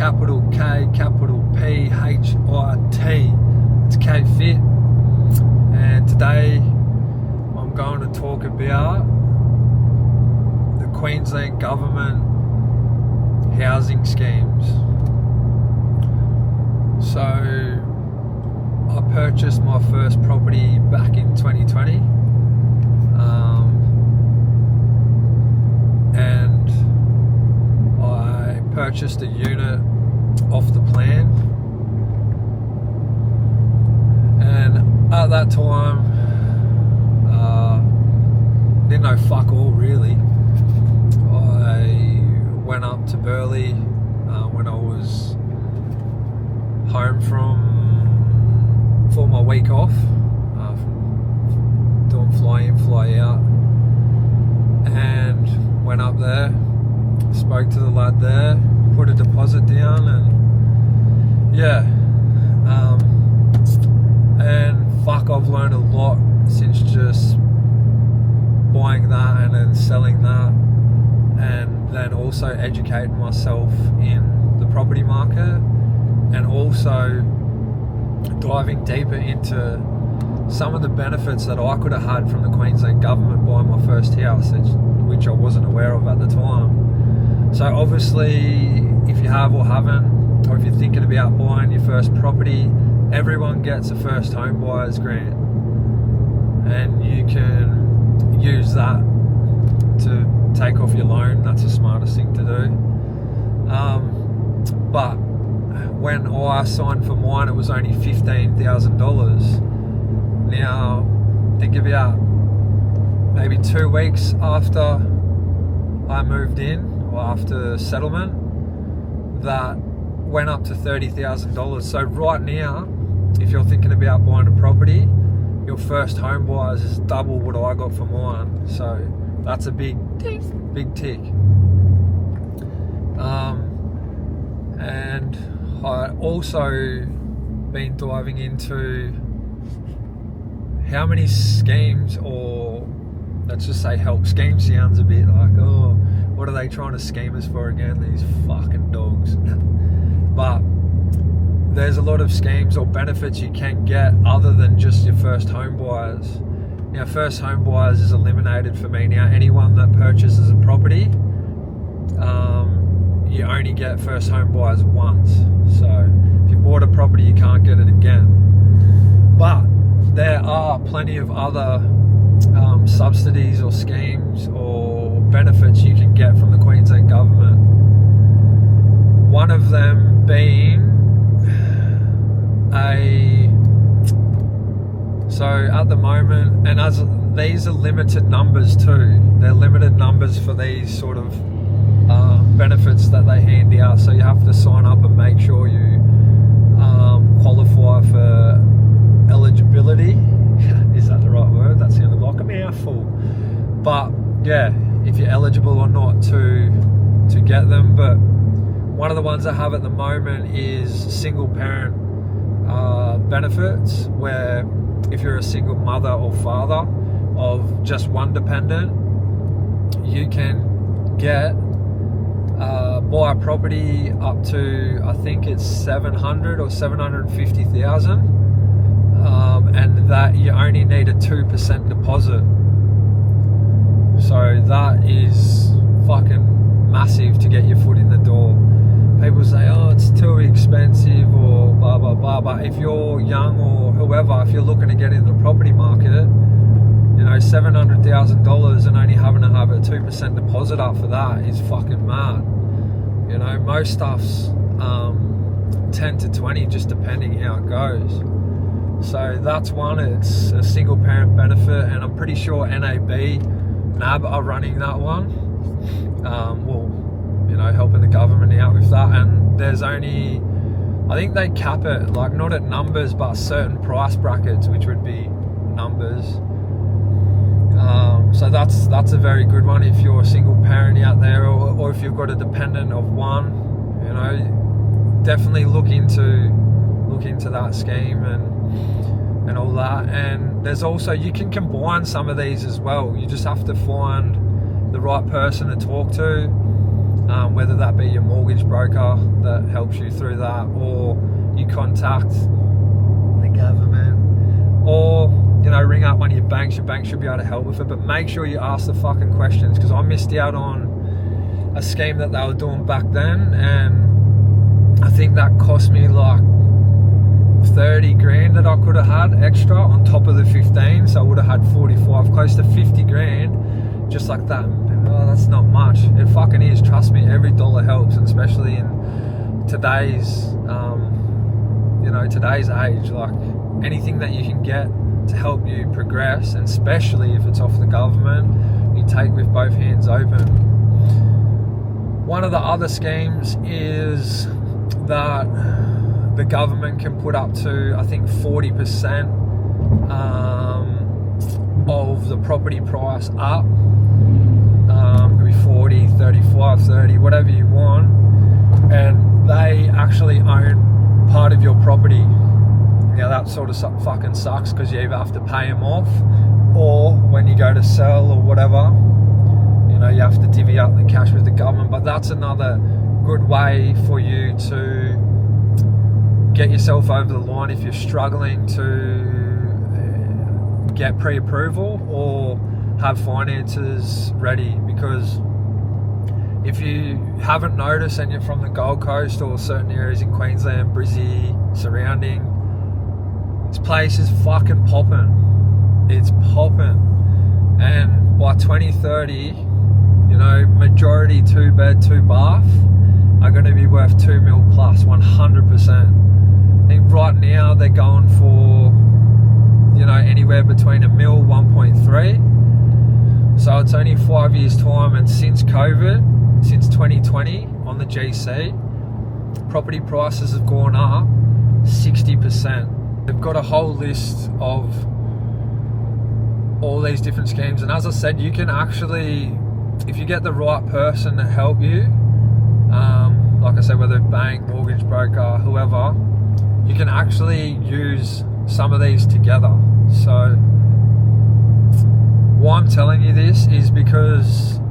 capital K, capital PHIT. It's KPhit, and today I'm going to talk about the Queensland Government housing schemes. So I purchased my first property back in 2020, and I purchased a unit off the plan, and at that time didn't know fuck all really. I went up to Burleigh when I was home for my week off, doing fly in, fly out, and went up there, spoke to the lad there, put a deposit down, and and fuck, I've learned a lot since just buying that and then selling that, and then also educating myself in the property market, and also diving deeper into some of the benefits that I could have had from the Queensland Government buying my first house, which I wasn't aware of at the time. So obviously, if you have or haven't, or if you're thinking about buying your first property, everyone gets a first home buyer's grant, and you can use that to take off your loan. That's the smartest thing to do. But when I signed for mine, it was only $15,000. Now, think about maybe 2 weeks after I moved in, or after settlement, that went up to $30,000. So right now, if you're thinking about buying a property, your first home buyers is double what I got for mine. So that's a big tick. And I also been diving into how many schemes, or let's just say help. Scheme sounds a bit like, oh, what are they trying to scheme us for again, these fucking dogs? But there's a lot of schemes or benefits you can get other than just your first home buyers. Now, first home buyers is eliminated for me now. Anyone that purchases a property, you only get first home buyers once. So if you bought a property, you can't get it again. But there are plenty of other subsidies or schemes or benefits you can get from the Queensland Government. One of them being so at the moment, and as these are limited numbers too, they're limited numbers for these sort of benefits that they hand out, so you have to sign up and make sure you qualify for eligibility. Is that the right word? That sounded like a mouthful. But yeah, if you're eligible or not to get them. But one of the ones I have at the moment is single parent benefits, where if you're a single mother or father of just one dependent, you can get buy a property up to, I think it's 700 or 750,000, and that you only need a 2% deposit. So that is fucking massive to get your foot in the door. People say, oh, it's too expensive or blah blah blah, but if you're young or whoever, if you're looking to get in the property market, you know, $700,000 and only having to have a 2% deposit up for that is fucking mad. You know, most stuff's 10 to 20, just depending how it goes. So that's one. It's a single parent benefit, and I'm pretty sure NAB are running that one. You know, helping the government out with that. And there's only, I think they cap it, like not at numbers, but certain price brackets, which would be numbers. So that's a very good one if you're a single parent out there, or if you've got a dependent of one. You know, definitely look into that scheme and all that. And there's also, you can combine some of these as well. You just have to find the right person to talk to. whether that be your mortgage broker that helps you through that, or you contact the government, or ring up one of your banks. Your bank should be able to help with it, but make sure you ask the fucking questions, because I missed out on a scheme that they were doing back then, and I think that cost me like 30 grand that I could have had extra on top of the 15, so I would have had 45, close to 50 grand just like that. Oh, that's not much. It fucking is, trust me. Every dollar helps, and especially in today's today's age, like anything that you can get to help you progress, and especially if it's off the government, you take with both hands open. One of the other schemes is that the government can put up to, I think, 40% of the property price up. Could be 40, 35, 30, whatever you want, and they actually own part of your property. Now that sort of fucking sucks, because you either have to pay them off, or when you go to sell or whatever, you have to divvy up the cash with the government. But that's another good way for you to get yourself over the line if you're struggling to get pre-approval or have finances ready. Because if you haven't noticed and you're from the Gold Coast or certain areas in Queensland, Brizzy, surrounding, this place is fucking popping. It's popping. And by 2030, majority 2-bed, 2-bath are going to be worth 2 mil plus, 100%. I think right now they're going for, anywhere between $1 mil, 1.3. So it's only 5 years time, and since COVID, since 2020 on the GC, property prices have gone up 60%. They've got a whole list of all these different schemes, and as I said, you can actually, if you get the right person to help you, like I said, whether bank, mortgage broker, whoever, you can actually use some of these together. So why I'm telling you this is because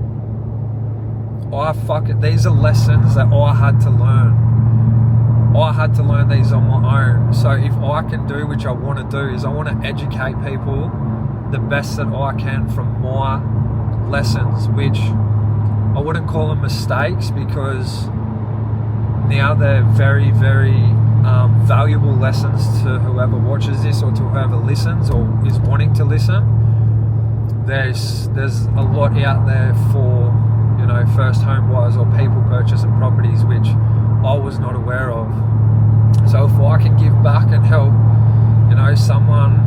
these are lessons that I had to learn. I had to learn these on my own. So if I can do, which I want to do, is I want to educate people the best that I can from my lessons, which I wouldn't call them mistakes, because now they're very, very valuable lessons to whoever watches this, or to whoever listens or is wanting to listen. There's a lot out there for first home buyers or people purchasing properties, which I was not aware of. So if I can give back and help someone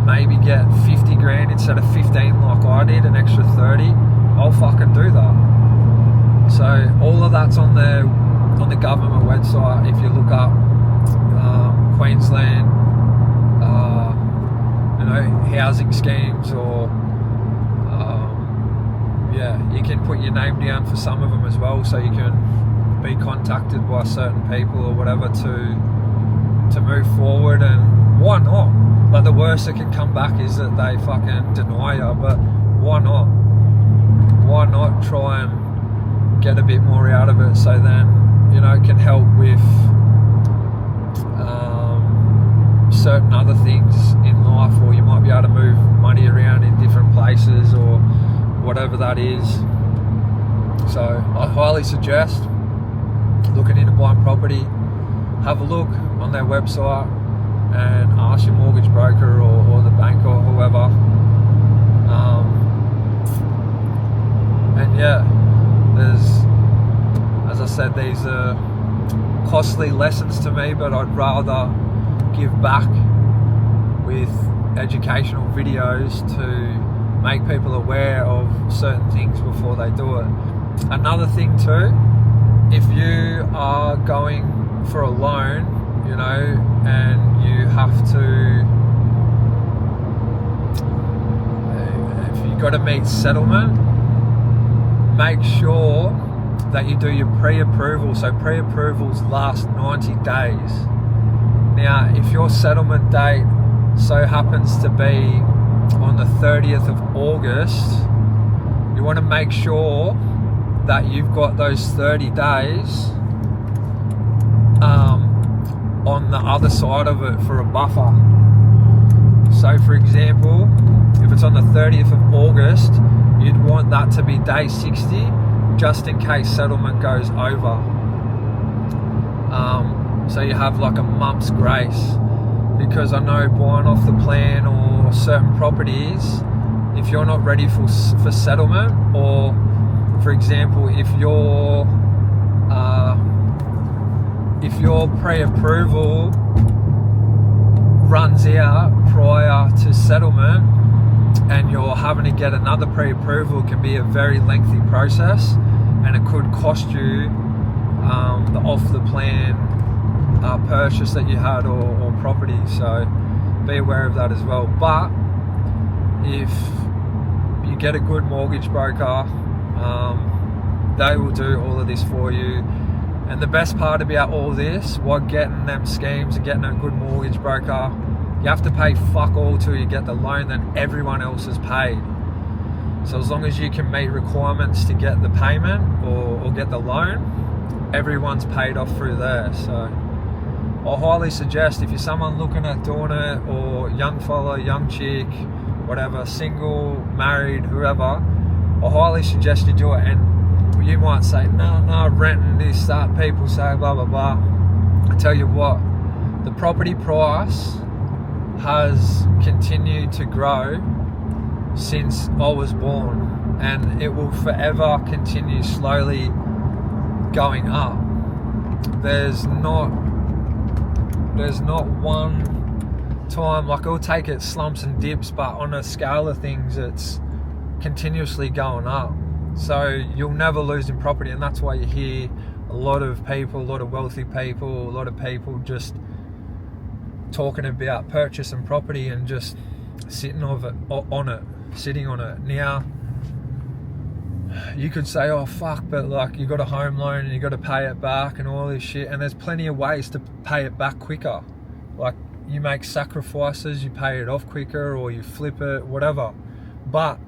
maybe get 50 grand instead of 15 like I did, an extra 30, I'll fucking do that. So all of that's on the government website. If you look up Queensland housing schemes, or you can put your name down for some of them as well, so you can be contacted by certain people or whatever to move forward. And why not? Like, the worst that can come back is that they fucking deny you, but why not? Why not try and get a bit more out of it, so then it can help with certain other things in life, or you might be able to move money around in different places, or whatever that is. So I highly suggest looking into buying property. Have a look on their website and ask your mortgage broker or the bank or whoever. And as I said, these are costly lessons to me, but I'd rather give back with educational videos to make people aware of certain things before they do it. Another thing too, if you are going for a loan, and you have to, if you've got to meet settlement, make sure that you do your pre-approval. So pre-approvals last 90 days. Now, if your settlement date so happens to be on the 30th of August, you want to make sure that you've got those 30 days on the other side of it for a buffer. So for example, if it's on the 30th of August, you'd want that to be day 60, just in case settlement goes over. So you have like a month's grace, because I know buying off the plan or certain properties, if you're not ready for settlement, or for example, if your pre-approval runs out prior to settlement and you're having to get another pre-approval, it can be a very lengthy process, and it could cost you the off the plan purchase that you had or property. So be aware of that as well. But if you get a good mortgage broker, they will do all of this for you. And the best part about all this, while getting them schemes and getting a good mortgage broker, you have to pay fuck all till you get the loan, then everyone else is paid. So as long as you can meet requirements to get the payment or get the loan, everyone's paid off through there. So I highly suggest, if you're someone looking at doing it, or young fella, young chick, whatever, single, married, whoever, I highly suggest you do it. And you might say, no, renting this, that, people say blah, blah, blah. I tell you what, the property price has continued to grow since I was born, and it will forever continue slowly going up. There's not one time, like, it'll take it slumps and dips, but on a scale of things, it's continuously going up. So you'll never lose in property, and that's why you hear a lot of people, a lot of wealthy people, a lot of people just talking about purchasing property and just sitting on it. Now, you could say, oh fuck, but like, you got a home loan and you got to pay it back and all this shit, and there's plenty of ways to pay it back quicker. Like, you make sacrifices, you pay it off quicker, or you flip it, whatever. But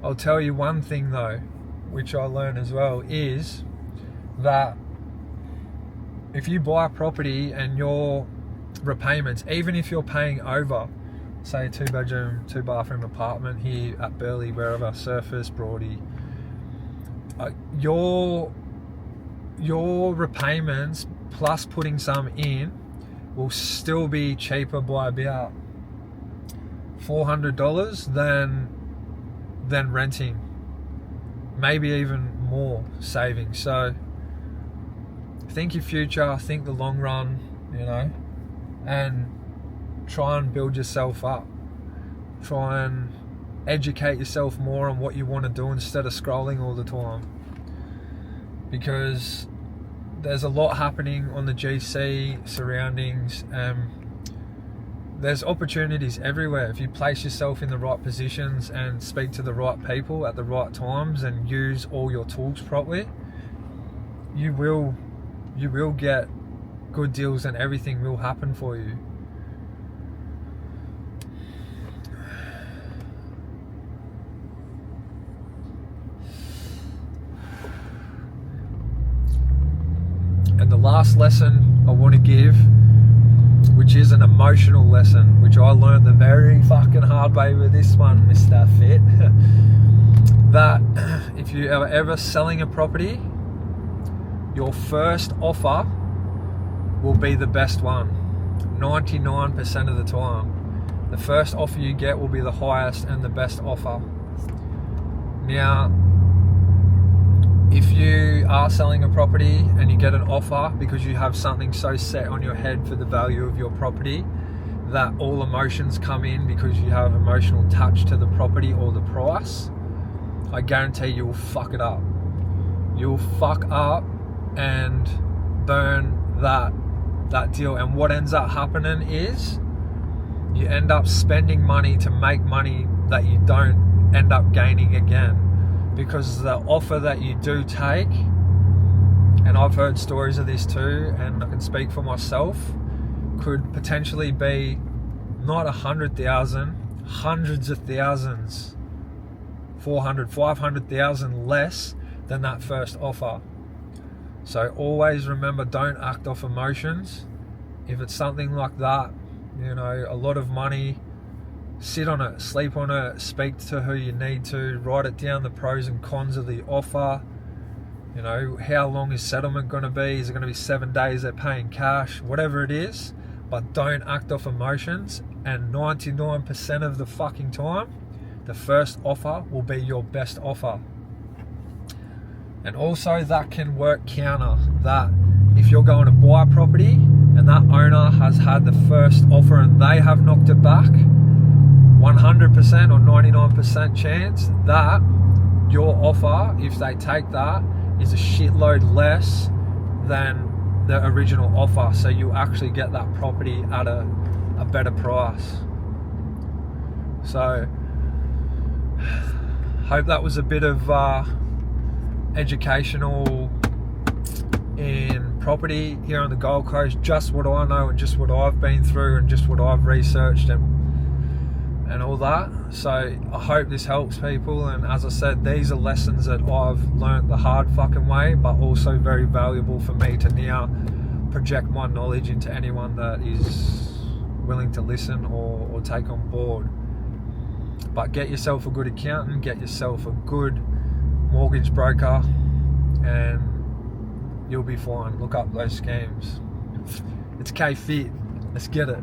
I'll tell you one thing though, which I learned as well, is that if you buy a property and your repayments, even if you're paying over, say a 2-bedroom, 2-bathroom apartment here at Burleigh, wherever, Surfers, Broady, your repayments plus putting some in will still be cheaper by about $400 than renting, maybe even more saving. So think your future, think the long run, and try and build yourself up. Try and educate yourself more on what you want to do instead of scrolling all the time, because there's a lot happening on the GC surroundings. There's opportunities everywhere. If you place yourself in the right positions and speak to the right people at the right times and use all your tools properly, you will get good deals and everything will happen for you. And the last lesson I want to give, which is an emotional lesson, which I learned the very fucking hard way with this one, Mr. Fit, that if you are ever selling a property, your first offer will be the best one. 99% of the time, the first offer you get will be the highest and the best offer. Now, if you are selling a property and you get an offer because you have something so set on your head for the value of your property that all emotions come in because you have emotional touch to the property or the price, I guarantee you'll fuck it up. You'll fuck up and burn that deal. And what ends up happening is you end up spending money to make money that you don't end up gaining again. Because the offer that you do take, and I've heard stories of this too, and I can speak for myself, could potentially be not 100,000, hundreds of thousands, 400, 500,000 less than that first offer. So always remember, don't act off emotions. If it's something like that, you know, a lot of money, sit on it, sleep on it, speak to who you need to, write it down, the pros and cons of the offer. You know, how long is settlement going to be? Is it going to be 7 days they're paying cash? Whatever it is, but don't act off emotions. And 99% of the fucking time, the first offer will be your best offer. And also that can work counter. That if you're going to buy a property and that owner has had the first offer and they have knocked it back, 100% or 99% chance that your offer, if they take that, is a shitload less than the original offer. So you actually get that property at a better price. So hope that was a bit of educational in property here on the Gold Coast, just what I know and just what I've been through and just what I've researched and all that. So I hope this helps people, and as I said, these are lessons that I've learned the hard fucking way, but also very valuable for me to now project my knowledge into anyone that is willing to listen or take on board. But get yourself a good accountant, get yourself a good mortgage broker, and you'll be fine. Look up those schemes. It's KPhit. Let's get it.